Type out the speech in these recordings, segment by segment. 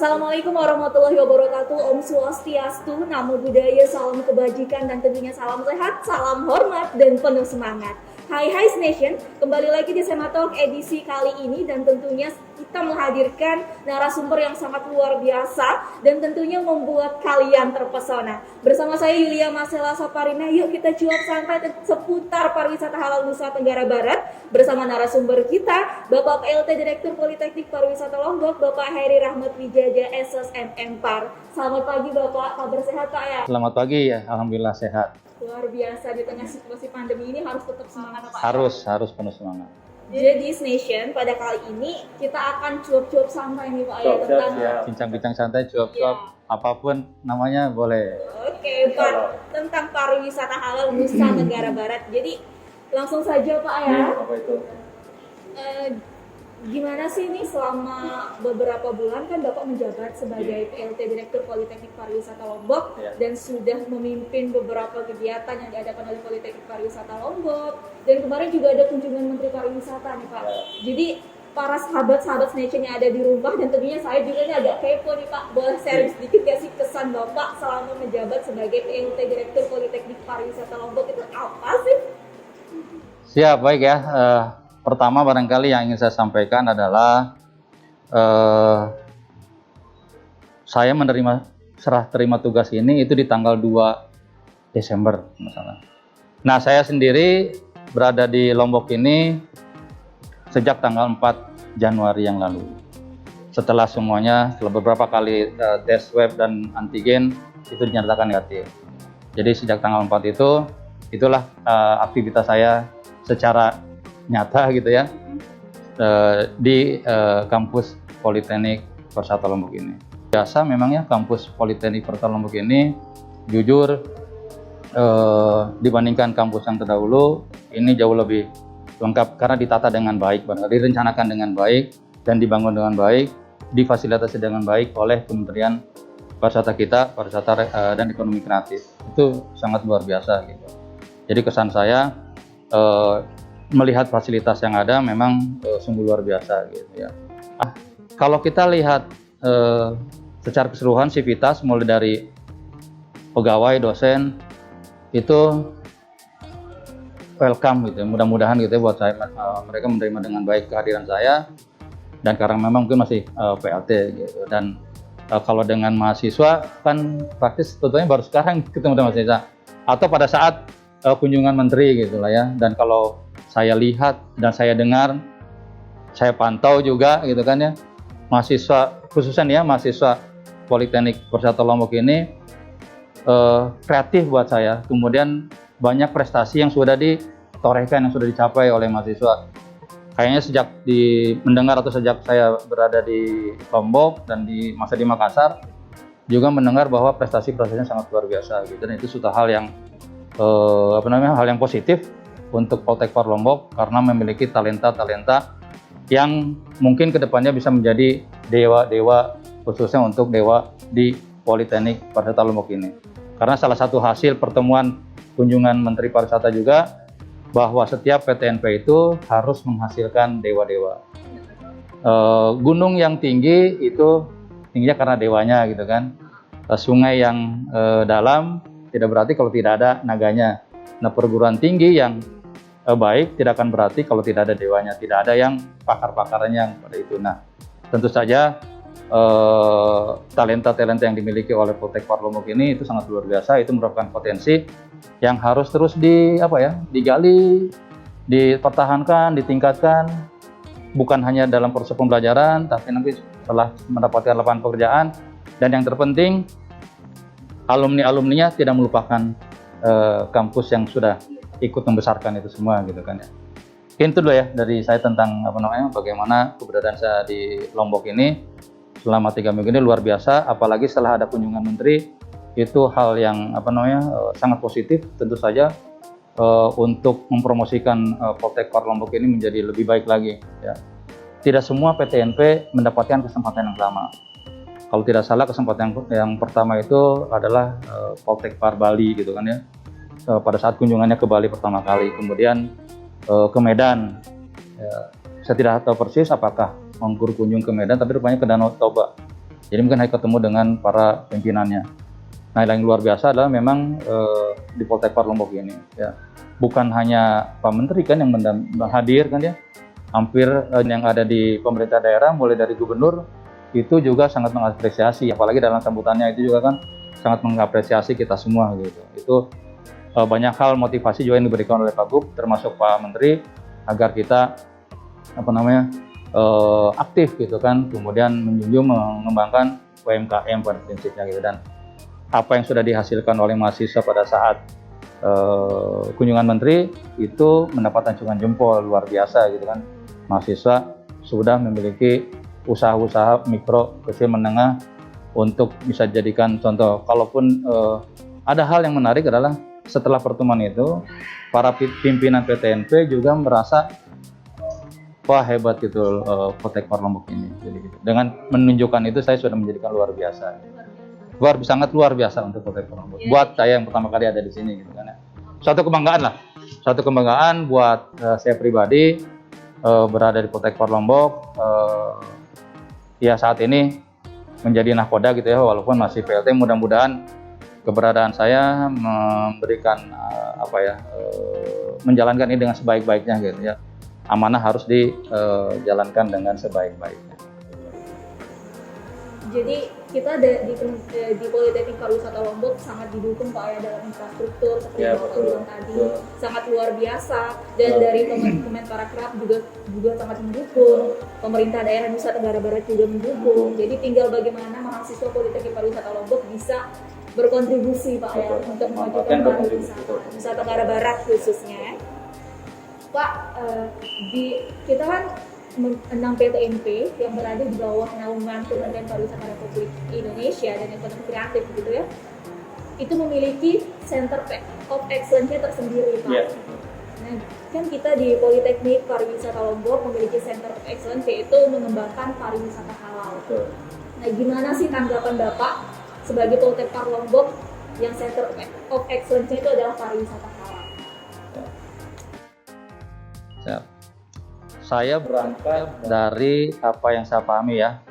Assalamualaikum warahmatullahi wabarakatuh. Om Swastiastu, Namo Buddhaya, salam kebajikan dan tentunya salam sehat, salam hormat dan penuh semangat. Hai Nation, kembali lagi di Sema Talk edisi kali ini dan tentunya kita menghadirkan narasumber yang sangat luar biasa dan tentunya membuat kalian terpesona. Bersama saya Yulia Marcella Saparina, yuk kita cuap santai seputar pariwisata halal Nusa Tenggara Barat bersama narasumber kita, Bapak PLT Direktur Politeknik Pariwisata Lombok, Bapak Heri Rahmat Wijaja, SSMM Par. Selamat pagi Bapak, kabar sehat Pak ya? Selamat pagi ya, alhamdulillah sehat. Luar biasa, di tengah situasi pandemi ini harus tetap semangat Pak. Harus penuh semangat. Jadi Nation, pada kali ini kita akan cuap-cuap santai nih Pak ya tentang Bincang-bincang santai, cuap-cuap, Ya. apapun namanya boleh. Oke, Pak, tentang pariwisata halal Nusa Tenggara Barat. Jadi langsung saja Pak ya. Apa itu? Gimana sih nih selama beberapa bulan kan Bapak menjabat sebagai PLT Direktur Politeknik Pariwisata Lombok dan sudah memimpin beberapa kegiatan yang diadakan oleh Politeknik Pariwisata Lombok, dan kemarin juga ada kunjungan Menteri Pariwisata nih Pak. Jadi para sahabat-sahabat Nation yang ada di rumah dan tentunya saya juga nih agak kepo nih Pak, boleh share sedikit gak sih kesan Bapak selama menjabat sebagai PLT Direktur Politeknik Pariwisata Lombok itu apa sih? Siap, baik ya. Pertama barangkali yang ingin saya sampaikan adalah saya serah terima tugas ini itu di tanggal 2 Desember misalnya. Nah, saya sendiri berada di Lombok ini sejak tanggal 4 Januari yang lalu. Setelah beberapa kali tes web dan antigen itu dinyatakan negatif. Jadi sejak tanggal 4 itulah aktivitas saya secara nyata gitu ya di kampus Politeknik Pariwisata Lombok ini. Biasa memang ya kampus Politeknik Pariwisata Lombok ini jujur dibandingkan kampus yang terdahulu ini jauh lebih lengkap karena ditata dengan baik, direncanakan dengan baik dan dibangun dengan baik, difasilitasi dengan baik oleh Kementerian Pariwisata kita, Pariwisata dan Ekonomi Kreatif. Itu sangat luar biasa gitu. Jadi kesan saya melihat fasilitas yang ada memang sungguh luar biasa gitu ya. Kalau kita lihat secara keseluruhan sivitas mulai dari pegawai, dosen itu welcome gitu. Mudah-mudahan gitu ya buat saya mereka menerima dengan baik kehadiran saya, dan karena memang mungkin masih PLT gitu. Dan kalau dengan mahasiswa kan praktis tentunya baru sekarang ketemu dengan mahasiswa atau pada saat kunjungan menteri gitu lah ya. Dan kalau saya lihat dan saya dengar, saya pantau juga gitu kan ya, mahasiswa khususnya ya mahasiswa Politeknik Pariwisata Lombok ini kreatif buat saya. Kemudian banyak prestasi yang sudah ditorehkan, yang sudah dicapai oleh mahasiswa. Kayaknya sejak mendengar atau sejak saya berada di Lombok dan di Makassar juga mendengar bahwa prestasi-prestasinya sangat luar biasa gitu. Dan itu suatu hal yang hal yang positif untuk Poltek Par Lombok karena memiliki talenta-talenta yang mungkin kedepannya bisa menjadi dewa-dewa, khususnya untuk dewa di Politeknik Pariwisata Lombok ini. Karena salah satu hasil pertemuan kunjungan Menteri Pariwisata juga bahwa setiap PTNP itu harus menghasilkan dewa-dewa. Gunung yang tinggi itu tingginya karena dewanya gitu kan. Sungai yang dalam tidak berarti kalau tidak ada naganya. Nah, perguruan tinggi yang baik tidak akan berarti kalau tidak ada dewanya, tidak ada yang pakar-pakarnya pada itu. Nah, tentu saja talenta-talenta yang dimiliki oleh Poltek Par Lombok ini itu sangat luar biasa. Itu merupakan potensi yang harus terus digali, dipertahankan, ditingkatkan, bukan hanya dalam proses pembelajaran, tapi nanti setelah mendapatkan lapangan pekerjaan. Dan yang terpenting, alumni-alumninya tidak melupakan kampus yang sudah ikut membesarkan itu semua gitu kan ya. Mungkin itu dulu ya dari saya tentang bagaimana keberadaan saya di Lombok ini selama 3 minggu ini luar biasa, apalagi setelah ada kunjungan menteri itu hal yang sangat positif tentu saja untuk mempromosikan Poltek Par Lombok ini menjadi lebih baik lagi ya. Tidak semua PTNP mendapatkan kesempatan yang sama. Kalau tidak salah kesempatan yang pertama itu adalah Poltek Par Bali gitu kan ya. Pada saat kunjungannya ke Bali pertama kali, kemudian ke Medan. Ya, saya tidak tahu persis apakah mengkur kunjung ke Medan, tapi rupanya ke Danau Toba. Jadi mungkin saya ketemu dengan para pimpinannya. Nah, yang luar biasa adalah memang di Poltekpar Lombok ini, ya, bukan hanya Pak Menteri kan yang hadir kan ya, hampir yang ada di pemerintah daerah, mulai dari gubernur itu juga sangat mengapresiasi, apalagi dalam sambutannya itu juga kan sangat mengapresiasi kita semua gitu. Itu banyak hal motivasi juga yang diberikan oleh Pak Gub, termasuk Pak Menteri, agar kita aktif gitu kan, kemudian menjunjung mengembangkan UMKM pada prinsipnya gitu. Dan apa yang sudah dihasilkan oleh mahasiswa pada saat kunjungan menteri itu mendapat acungan jempol luar biasa gitu kan. Mahasiswa sudah memiliki usaha-usaha mikro, kecil, menengah untuk bisa jadikan contoh. Kalaupun ada hal yang menarik adalah setelah pertemuan itu para pimpinan PTNP juga merasa wah hebat gitu Poltekpar Lombok ini. Jadi, gitu. Dengan menunjukkan itu saya sudah menjadikan luar biasa. Sangat luar biasa untuk Poltekpar Lombok. Buat saya yang pertama kali ada di sini gitu kan ya. Suatu kebanggaan lah. Suatu kebanggaan buat saya pribadi berada di Poltekpar Lombok. Ya saat ini menjadi nahkoda gitu ya, walaupun masih PLT. Mudah-mudahan keberadaan saya memberikan menjalankan ini dengan sebaik-baiknya gitu ya. Amanah harus dijalankan dengan sebaik-baiknya. Jadi kita di Politeknik Pariwisata Lombok sangat didukung Pak ya dalam infrastruktur seperti yang Bapak bilang tadi, sangat luar biasa, dan dari Kemenparekraf juga sangat mendukung, pemerintah daerah Nusa Tenggara Barat juga mendukung. Jadi tinggal bagaimana mahasiswa Politeknik Pariwisata Lombok bisa berkontribusi Pak ya untuk memajukan pariwisata Nusa Tenggara Barat khususnya. Pak, kita kan 6 PTNP yang berada di bawah naungan Kementerian Pariwisata Republik Indonesia dan Ekonomi Kreatif gitu ya, itu memiliki Center of Excellence-nya tersendiri Pak. Yeah. Nah, kan kita di Politeknik Pariwisata Lombok memiliki Center of Excellence, yaitu mengembangkan pariwisata halal. Nah, gimana sih tanggapan Bapak sebagai Poltekpar Lombok yang Center of Excellence-nya itu adalah pariwisata halal? Siap. Saya berangkat dari apa yang saya pahami ya,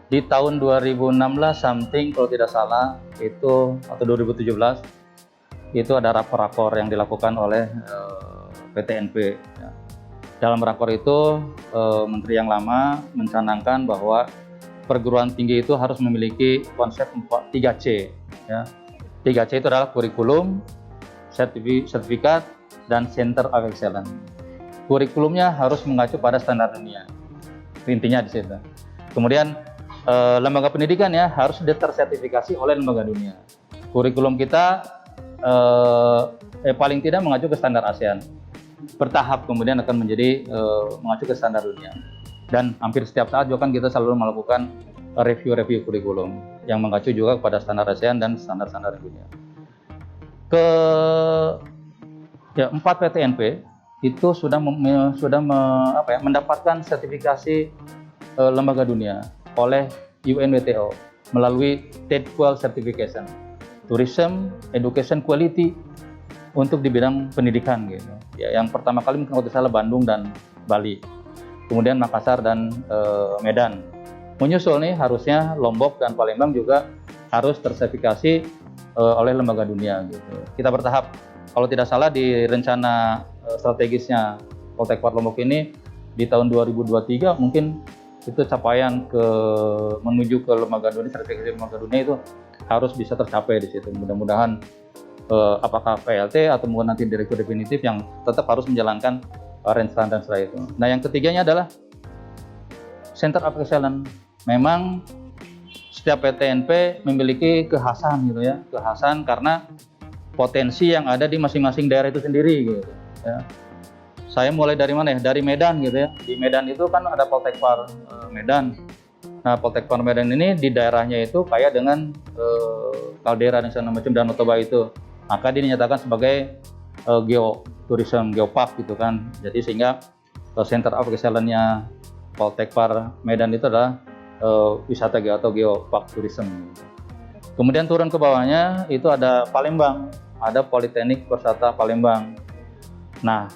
di tahun 2016 something kalau tidak salah itu, atau 2017 itu ada rakor-rakor yang dilakukan oleh PTNP ya. Dalam rakor itu menteri yang lama mencanangkan bahwa perguruan tinggi itu harus memiliki konsep 3C ya. 3C itu adalah kurikulum, sertifikat, dan Center of Excellence. Kurikulumnya harus mengacu pada standar dunia, intinya di situ. Kemudian lembaga pendidikan ya harus tersertifikasi oleh lembaga dunia. Kurikulum kita paling tidak mengacu ke standar ASEAN. Bertahap kemudian akan menjadi mengacu ke standar dunia. Dan hampir setiap saat juga kan kita selalu melakukan review kurikulum yang mengacu juga kepada standar ASEAN dan standar-standar dunia. 4 PTNP itu sudah mendapatkan sertifikasi lembaga dunia oleh UNWTO melalui TED12 Certification, Tourism Education Quality, untuk di bidang pendidikan gitu. Ya, yang pertama kali mungkin kalau salah Bandung dan Bali, kemudian Makassar dan Medan. Menyusul nih harusnya Lombok dan Palembang juga harus tersertifikasi oleh lembaga dunia gitu. Kita bertahap. Kalau tidak salah di rencana strategisnya Poltekpar Lombok ini di tahun 2023 mungkin itu capaian menuju ke lembaga dunia, sertifikasi lembaga dunia itu harus bisa tercapai di situ. Mudah-mudahan apakah PLT atau mungkin nanti direktur definitif yang tetap harus menjalankan range itu. Nah, yang ketiganya adalah Center of Excellence. Memang setiap PTNP memiliki kekhasan gitu ya, kekhasan karena potensi yang ada di masing-masing daerah itu sendiri gitu ya. Saya mulai dari mana ya? Dari Medan gitu ya. Di Medan itu kan ada Poltekpar Medan. Nah, Poltekpar Medan ini di daerahnya itu kaya dengan kaldera dan segala macam Danau Toba itu. Maka dinyatakan sebagai geotourism, geopark gitu kan. Jadi sehingga Center of Excellence-nya Poltekpar Medan itu adalah wisata atau geopark tourism. Kemudian turun ke bawahnya itu ada Palembang, ada Politeknik Persata Palembang. Nah,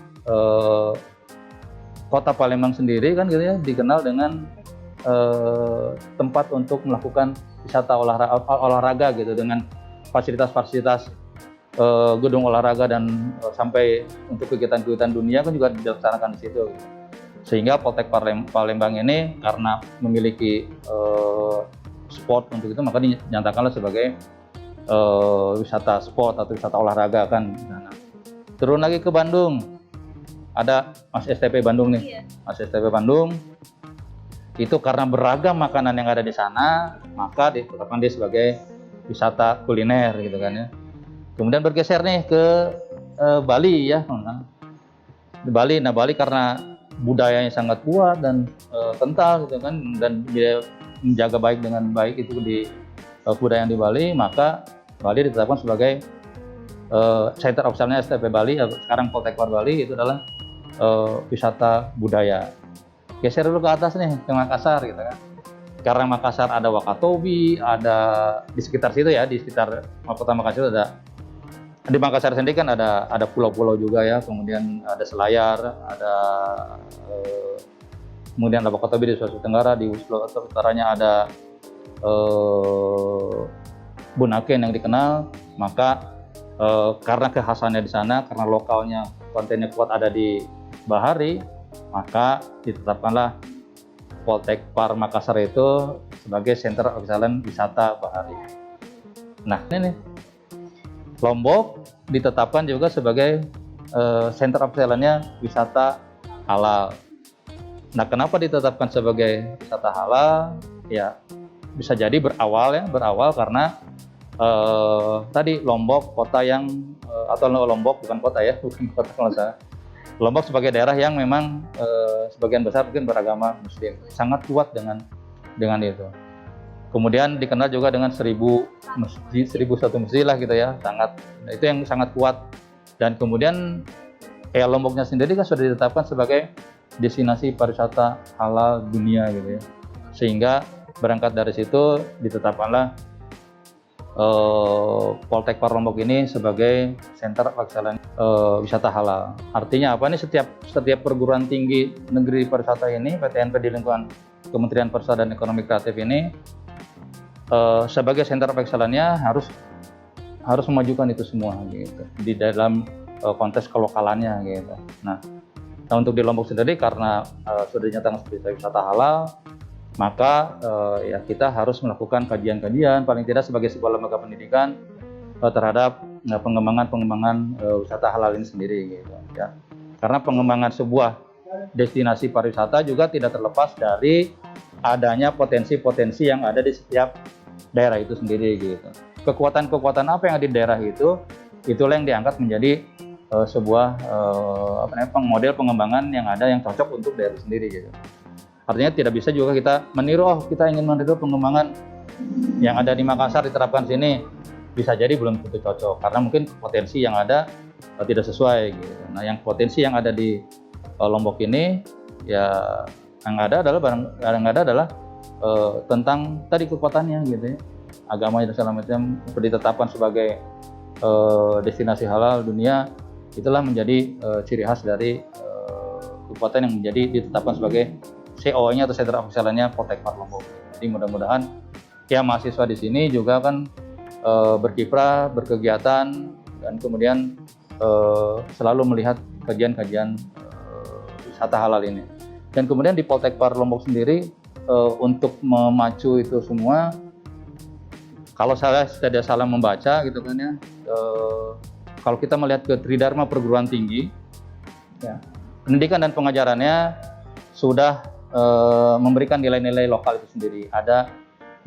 kota Palembang sendiri kan gitu ya dikenal dengan tempat untuk melakukan wisata olahraga gitu dengan fasilitas-fasilitas gedung olahraga dan sampai untuk kegiatan-kegiatan dunia kan juga dilaksanakan di situ. Sehingga Poltek Palembang ini karena memiliki sport untuk itu maka dinyatakanlah sebagai wisata sport atau wisata olahraga kan. Nah, turun lagi ke Bandung, ada Mas STP Bandung nih. Iya. Mas STP Bandung itu karena beragam makanan yang ada di sana, maka ditetapkan dia sebagai wisata kuliner gitu kan ya. Kemudian bergeser nih ke Bali ya. Di Bali, nah Bali karena budayanya sangat kuat dan kental gitu kan, dan dia menjaga baik dengan baik itu di kebudayaan di Bali, maka Bali ditetapkan sebagai center of excellence STP Bali, sekarang Poltekkar Bali itu adalah wisata budaya. Geser dulu ke atas nih, ke Makassar gitu kan. Karena Makassar ada Wakatobi, ada di sekitar situ ya, di sekitar kota Makassar ada, di Makassar sendiri kan ada pulau-pulau juga ya, kemudian ada Selayar, ada kemudian ada Wakatobi di Sulawesi Tenggara, di Sulawesi Utaranya ada Bunaken yang dikenal, maka karena kekhasannya di sana, karena lokalnya kontennya kuat ada di Bahari, maka ditetapkanlah Poltekkar Makassar itu sebagai Center of Excellence Wisata Bahari. Nah ini nih, Lombok ditetapkan juga sebagai Center of Excellence-nya wisata halal. Nah kenapa ditetapkan sebagai wisata halal? Ya bisa jadi berawal karena tadi Lombok kota yang atau Lombok bukan kota ya, bukan kota kalau salah. Lombok sebagai daerah yang memang sebagian besar mungkin beragama Muslim, sangat kuat dengan itu. Kemudian dikenal juga dengan 1001 masjid lah gitu ya, itu yang sangat kuat. Dan kemudian Lomboknya sendiri kan sudah ditetapkan sebagai destinasi pariwisata halal dunia gitu ya, sehingga berangkat dari situ ditetapkanlah Poltekkar Lombok ini sebagai Center of Excellence wisata halal. Artinya apa nih, setiap perguruan tinggi negeri pariwisata ini, PTNP di lingkungan Kementerian Pariwisata dan Ekonomi Kreatif ini sebagai Center of Excellence-nya harus memajukan itu semua gitu di dalam konteks kelokalannya gitu. Nah untuk di Lombok sendiri karena sudah dinyatakan sebagai wisata halal, maka ya kita harus melakukan kajian-kajian paling tidak sebagai sebuah lembaga pendidikan terhadap pengembangan wisata halal ini sendiri gitu ya. Karena pengembangan sebuah destinasi pariwisata juga tidak terlepas dari adanya potensi-potensi yang ada di setiap daerah itu sendiri gitu. Kekuatan-kekuatan apa yang ada di daerah itu, itulah yang diangkat menjadi sebuah model pengembangan yang ada yang cocok untuk daerah sendiri gitu. Artinya tidak bisa juga kita meniru, kita ingin meniru pengembangan yang ada di Makassar diterapkan sini, bisa jadi belum tentu cocok karena mungkin potensi yang ada tidak sesuai gitu. Nah yang potensi yang ada di Lombok ini ya yang ada adalah tentang tadi kekuatannya gitu ya, agamanya dan segala macam ditetapkan sebagai destinasi halal dunia, itulah menjadi ciri khas dari kekuatan yang menjadi ditetapkan sebagai CO-nya atau Center of Excellence-nya Poltekkar Lombok. Jadi mudah-mudahan ya mahasiswa di sini juga kan berkiprah, berkegiatan, dan kemudian selalu melihat kajian-kajian wisata halal ini. Dan kemudian di Poltekkar Lombok sendiri untuk memacu itu semua, kalau saya tidak salah membaca gitu kan ya, kalau kita melihat ke Tridharma perguruan tinggi, ya, pendidikan dan pengajarannya sudah memberikan nilai-nilai lokal itu sendiri. Ada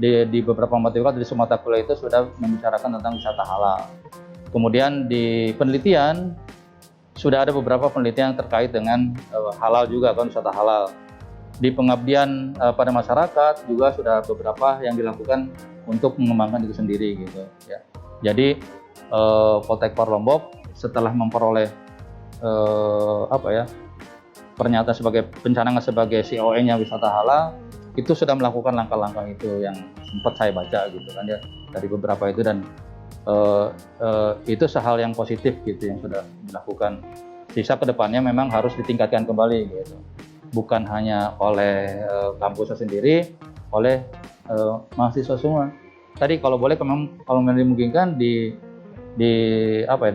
di beberapa matkul di Sumatera Kuliah itu sudah membicarakan tentang wisata halal. Kemudian di penelitian sudah ada beberapa penelitian terkait dengan halal juga kan, wisata halal. Di pengabdian pada masyarakat juga sudah beberapa yang dilakukan untuk mengembangkan itu sendiri gitu ya. Jadi Poltekkar Lombok setelah memperoleh pernyataan sebagai pencanangan sebagai COE-nya wisata halal, itu sudah melakukan langkah-langkah itu yang sempat saya baca gitu kan ya dari beberapa itu, dan itu hal yang positif gitu yang sudah dilakukan. Sisa kedepannya memang harus ditingkatkan kembali gitu. bukan hanya oleh kampusnya sendiri, oleh mahasiswa semua. Tadi kalau boleh, kalau dimungkinkan di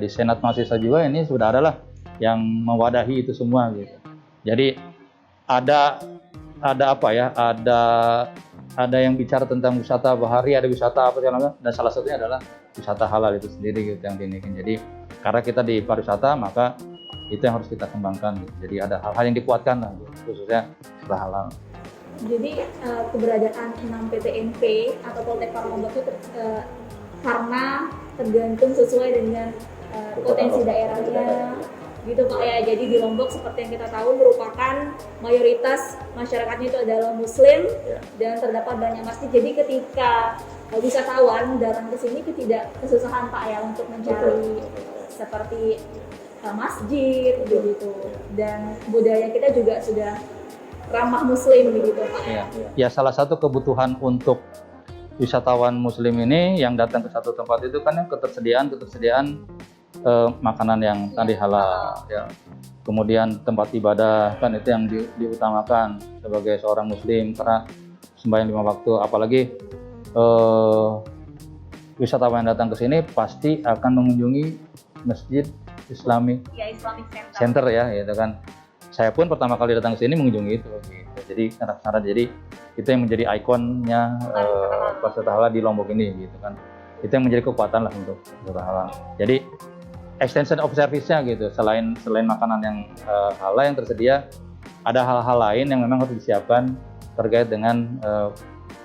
Senat Mahasiswa juga ini sudah adalah yang mewadahi itu semua gitu. Jadi ada yang bicara tentang wisata bahari, ada wisata apa segala macam, dan salah satunya adalah wisata halal itu sendiri gitu yang diinikan. Jadi karena kita di pariwisata, maka itu yang harus kita kembangkan gitu. Jadi ada hal-hal yang dikuatkan lah gitu, khususnya wisata halal. Jadi keberadaan 6 PTNP atau Poltek Lombok itu karena tergantung sesuai dengan potensi daerahnya gitu Pak ya. Jadi di Lombok seperti yang kita tahu merupakan mayoritas masyarakatnya itu adalah Muslim dan terdapat banyak masjid. Jadi ketika wisatawan datang ke sini tidak kesusahan Pak ya untuk mencari seperti masjid begitu, dan budaya kita juga sudah ramah Muslim begitu Pak ya. Ya, salah satu kebutuhan untuk wisatawan Muslim ini yang datang ke satu tempat itu kan ketersediaan makanan yang tadi halal ya. Kemudian tempat ibadah kan itu yang diutamakan sebagai seorang Muslim, karena sembahyang 5 waktu. Apalagi wisatawan yang datang ke sini pasti akan mengunjungi Masjid Islamic Center ya, gitu kan. Saya pun pertama kali datang ke sini mengunjungi itu gitu. Jadi jadi itu yang menjadi ikonnya wisata halal di Lombok ini gitu kan. Itu yang menjadi kekuatan lah untuk wisata halal. Jadi extension of service-nya gitu, selain makanan yang halal yang tersedia, ada hal-hal lain yang memang harus disiapkan terkait dengan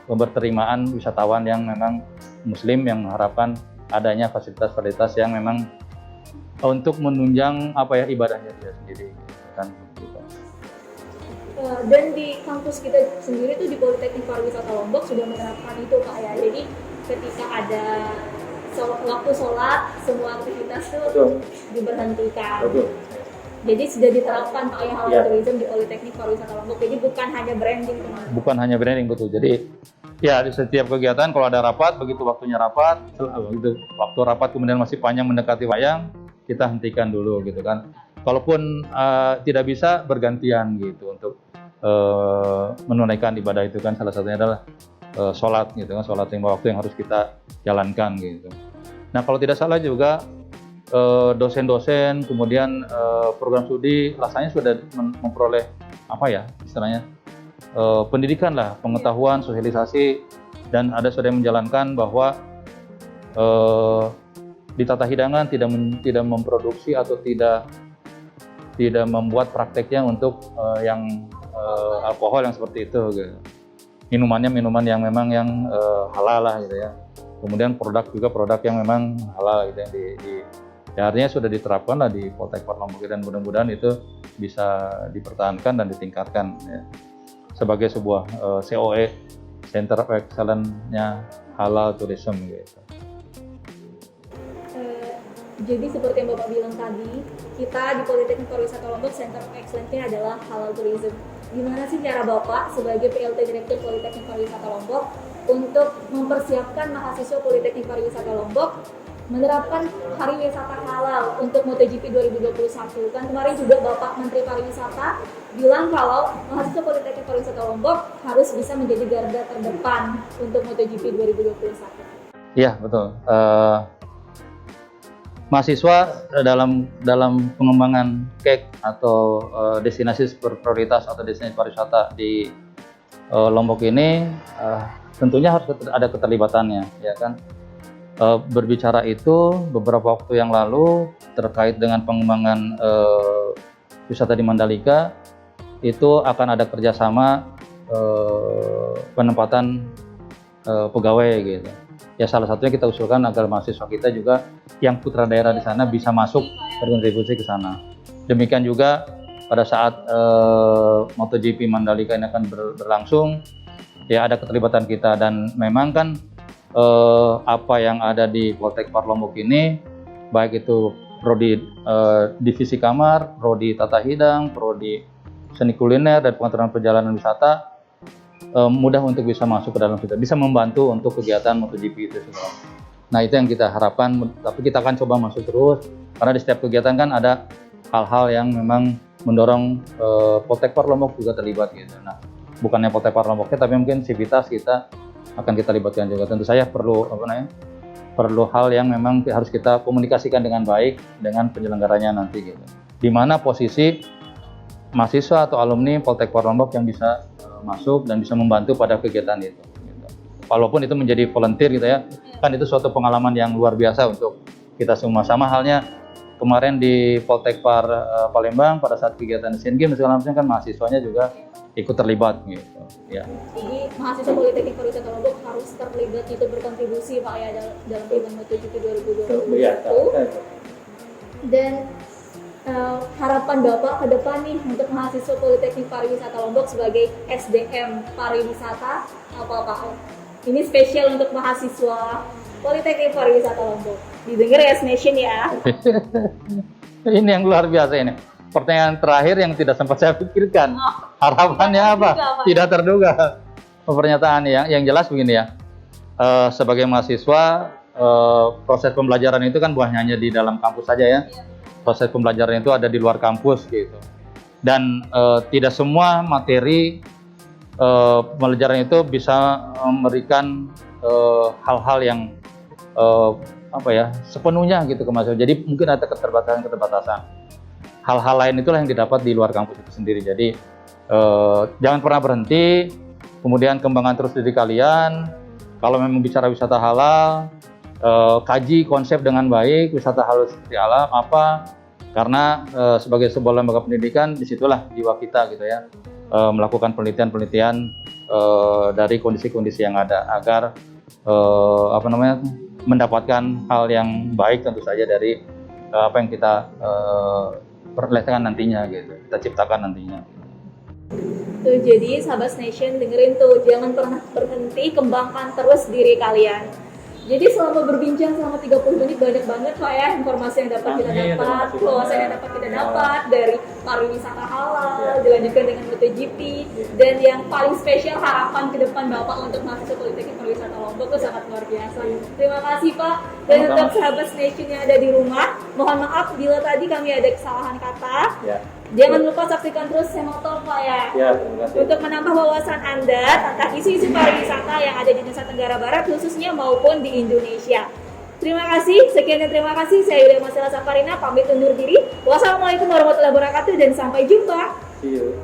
pemberterimaan wisatawan yang memang Muslim, yang mengharapkan adanya fasilitas-fasilitas yang memang untuk menunjang ibadahnya dia sendiri kan gitu. Dan di kampus kita sendiri tuh di Politeknik Pariwisata Lombok sudah menerapkan itu Pak ya. Jadi ketika ada waktu sholat, semua aktivitas tuh diberhentikan. Jadi sudah diterapkan Pak ya halal tourism di Politeknik Pariwisata Lombok. Jadi bukan hanya branding teman. Bukan hanya branding, betul. Jadi ya di setiap kegiatan kalau ada rapat, begitu waktunya rapat, begitu waktu rapat kemudian masih panjang mendekati wayang, kita hentikan dulu gitu kan. Kalaupun tidak bisa, bergantian gitu untuk menunaikan ibadah itu kan. Salah satunya adalah sholat gitu kan, sholat 5 waktu yang harus kita jalankan gitu. Nah kalau tidak salah juga dosen-dosen kemudian program studi rasanya sudah memperoleh pendidikan lah, pengetahuan, sosialisasi, dan ada sudah yang menjalankan bahwa di tata hidangan tidak memproduksi atau tidak membuat prakteknya untuk yang alkohol yang seperti itu gitu. Minuman yang memang yang halal lah gitu ya. Kemudian produk yang memang halal gitu ya, artinya sudah diterapkan lah di Poltek Lombok, dan mudah-mudahan itu bisa dipertahankan dan ditingkatkan ya, sebagai sebuah COE, Center of Excellence-nya halal tourism gitu. Jadi seperti yang Bapak bilang tadi, kita di Politeknik Pariwisata Lombok Center of Excellence-nya adalah halal tourism. Gimana sih cara Bapak sebagai PLT Direktur Politeknik Pariwisata Lombok untuk mempersiapkan mahasiswa Politeknik Pariwisata Lombok menerapkan hari wisata halal untuk MotoGP 2021? Kan kemarin juga Bapak Menteri Pariwisata bilang kalau mahasiswa Politeknik Pariwisata Lombok harus bisa menjadi garda terdepan untuk MotoGP 2021. Iya, betul. Mahasiswa dalam pengembangan KEK atau destinasi berprioritas atau destinasi pariwisata di Lombok ini tentunya harus ada keterlibatannya, ya kan. Berbicara itu beberapa waktu yang lalu terkait dengan pengembangan wisata di Mandalika, itu akan ada kerjasama penempatan pegawai gitu. Ya salah satunya kita usulkan agar mahasiswa kita juga yang putra daerah di sana bisa masuk berkontribusi ke sana. Demikian juga pada saat MotoGP Mandalika ini akan berlangsung, ya ada keterlibatan kita, dan memang kan apa yang ada di Poltek Lombok ini, baik itu prodi divisi kamar, prodi tata hidang, prodi seni kuliner dan pengaturan perjalanan wisata, mudah untuk bisa masuk ke dalam kita, bisa membantu untuk kegiatan MotoGP itu semua. Nah itu yang kita harapkan, tapi kita akan coba masuk terus, karena di setiap kegiatan kan ada hal-hal yang memang mendorong Poltekpar Lombok juga terlibat gitu. Nah, bukannya Poltekpar Lomboknya, tapi mungkin Civitas kita akan kita libatkan juga. Tentu saya perlu perlu hal yang memang harus kita komunikasikan dengan baik dengan penyelenggaranya nanti gitu. Di mana posisi mahasiswa atau alumni Poltekpar Lombok yang bisa masuk dan bisa membantu pada kegiatan itu. Gitu. Walaupun itu menjadi volunteer gitu ya, kan itu suatu pengalaman yang luar biasa untuk kita semua. Sama halnya kemarin di Poltekpar Palembang pada saat kegiatan Asian Games segala macam kan mahasiswanya juga ikut terlibat gitu. Ya. Jadi mahasiswa Politeknik Pariwisata Lombok harus terlibat itu berkontribusi Pak ya dalam event MotoGP 2021. Dan harapan Bapak ke depan nih untuk mahasiswa Politeknik Pariwisata Lombok sebagai SDM pariwisata apa Pak? Ini spesial untuk mahasiswa Politeknik Pariwisata Lombok. Didengar ya Nation ya. Ini yang luar biasa ini. Pertanyaan terakhir yang tidak sempat saya pikirkan. Harapannya apa? Tidak terduga. Pernyataan yang jelas begini ya. Sebagai mahasiswa, proses pembelajaran itu kan bukan hanya di dalam kampus saja ya. Proses pembelajaran itu ada di luar kampus gitu. Dan tidak semua materi pembelajaran itu bisa memberikan hal-hal yang sepenuhnya gitu ke mahasiswa. Jadi mungkin ada keterbatasan. Hal-hal lain itulah yang didapat di luar kampus itu sendiri. Jadi jangan pernah berhenti, kemudian kembangkan terus diri kalian. Kalau memang bicara wisata halal, kaji konsep dengan baik, wisata halal seperti alam apa, karena sebagai sebuah lembaga pendidikan, disitulah jiwa kita gitu ya, melakukan penelitian-penelitian dari kondisi-kondisi yang ada agar mendapatkan hal yang baik tentu saja dari apa yang kita perlihatkan nantinya gitu, kita ciptakan nantinya. Tuh, jadi sahabat Nation dengerin tuh, jangan pernah berhenti, kembangkan terus diri kalian. Jadi selama berbincang selama 30 menit banyak banget Pak ya informasi yang dapat kita dapat, wawasan yang dapat kita dapat dari pariwisata halal, dilanjutkan dengan MotoGP, dan yang paling spesial harapan ke depan Bapak untuk mahasiswa Politeknik Pariwisata Lombok itu sangat luar biasa. Terima kasih Pak. Dan untuk sahabat Nation yang ada di rumah, mohon maaf bila tadi kami ada kesalahan kata. Jangan lupa saksikan terus Semotalk Pak ya. Terima kasih. Untuk menambah wawasan Anda tentang isu-isu pariwisata yang ada di Nusa Tenggara Barat khususnya maupun di Indonesia. Terima kasih, sekian dan terima kasih. Saya Yulia Masela Safarina pamit undur diri. Wassalamualaikum warahmatullahi wabarakatuh dan sampai jumpa. See you.